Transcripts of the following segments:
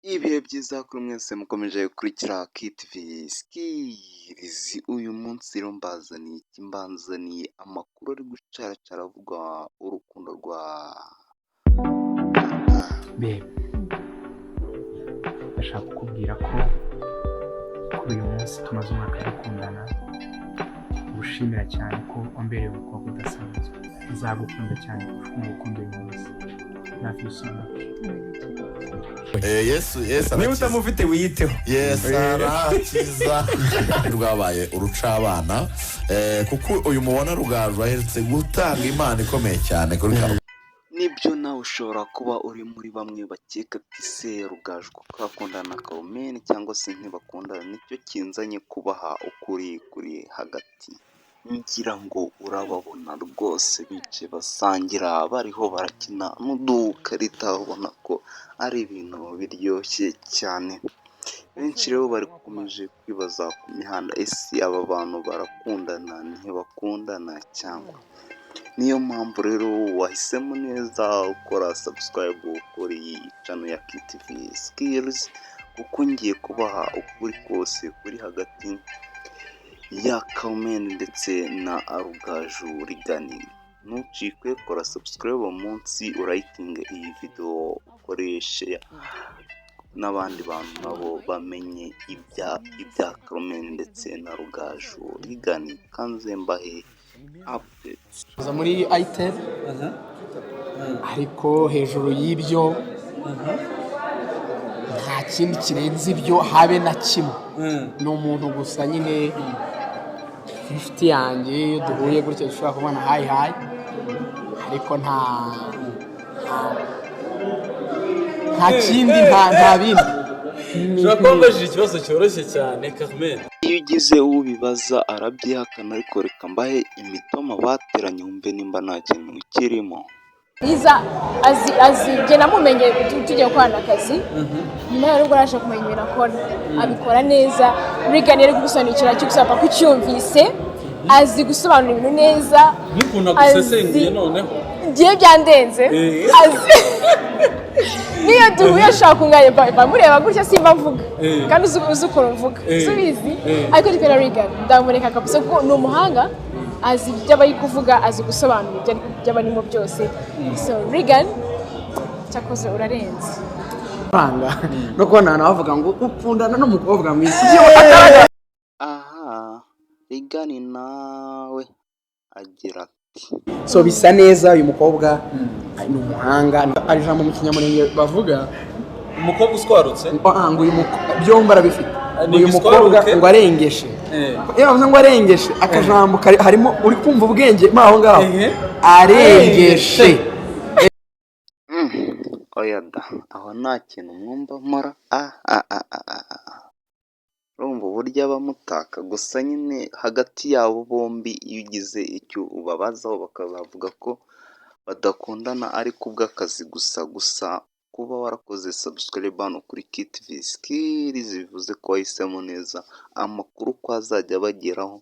Ibihe byiza kuri mwese mukomeje gukurikira KTV Skills. Uyu munsi rero mbazaniye amakuru ari gucaracara avuga urukundo rwa Bebe, ndashaka kukubwira ko kuri uyu munsi tumaze umwaka dukundana, gushimira cyane ko wambereye umukobwa udasanzwe. Nzagukunda cyane kuko ngukunda uyu munsi. Love you so much. Yesu niba utamufite wiyiteho. Yesu arakiza rwabaye urucabana kuko uyu mubona Rugaju aherutse gutanga impano ikomeye cyane kuri nibyo nawe ushobora kuba uri muri bamwe bakeka ati se Rugaju kuko akundana na Carmen cyangwa se ntibakundana, nicyo kinzanye kubaha ukuri kuri hagati. Ngira ngo urababona rwose bicaye basangira bariho barakina n'udukarita, ubona ko ari ibintu biryoshye cyane. Benshi rero bari gukomeje kwibaza ku mihanda, ese aba bantu barakundana ntibakundana cyangwa? Niyo mpamvu rero wahisemo neza ukora subscribe kuri iyi channel ya KTV Skills, kuko ngiye kubaha ukuri kose kuri hagati ya Carmen ndetse na Rugaju Rigani. Ntucikwe, kora subscribe munsi, urayitinge iyi video, ukoreshe n'abandi bantu nabo bamenye ibya Carmen ndetse na Rugaju Rigani. Kanze mbahe updates muri itel ariko hejuru y'ibyo nta kindi kirenze ibyo habe na kimwe. Ni umuntu gusa nyine inshuti yanjye, iyo duhuye gutya dushobora kubona hayi ariko nta kindi, nta bindi. ushobora kuba mbajije ikibazo cyoroshye cyane Carmen. iyo ugize ubibaza arabyihakana, ariko reka mbahe imitoma bateranye wumve nimba nta kintu kirimo. Liza azi jye namumenye tugiye gukorana akazi, nyuma y'urugo araje kumenya ibintu akora, abikora neza. Rigani ari gusobanukira cyo gusaba ko cyumvise, azi gusobanura ibintu neza, N'ukuntu agusesengeye noneho ngiye byandenze. Azi niyo duhuye ashaka kunganya mureba gutya simba mvuga, kandi uzi ukuntu mvuga, subizi. Ariko ndi na Rigani ndamureka kabisa kuko ni umuhanga, azi ibyo aba ari kuvuga, azi gusobanura ibyo aba arimo byose. So Rigani cyakoze urarenze. no kubona abantu bavuga ngo ukundana n'umukobwa mwiza. Aha, Rigani nawe agira ati So bisa neza, uyu mukobwa ni umuhanga. Ari ijambo mu kinyamurenge bavuga umukobwa uswarutse ngo uyu byombi arabifite. Ni Uyu mukobwa igiswaruke? ngo arengeshe, iyo bavuze ngo arengeshe akajambo harimo uri kumva ubwenge mo aho ngaho. Arengeshe oya da, aho nta kintu mwumva mpora. Urumva uburyo abamutaka, gusa nyine hagati yabo bombi iyo ugize icyo ubabazaho bakazavuga ko badakundana ari kubw'akazi gusa kuba warakoze subscribe hano kuri KTV Skills bivuze ko wahisemo neza amakuru ko azajya abageraho,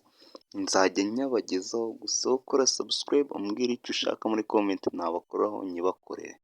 nzajya nyabagezaho. Gusa ukora subscribe umbwira icyo ushaka muri comment nabakoraho nyibakorere.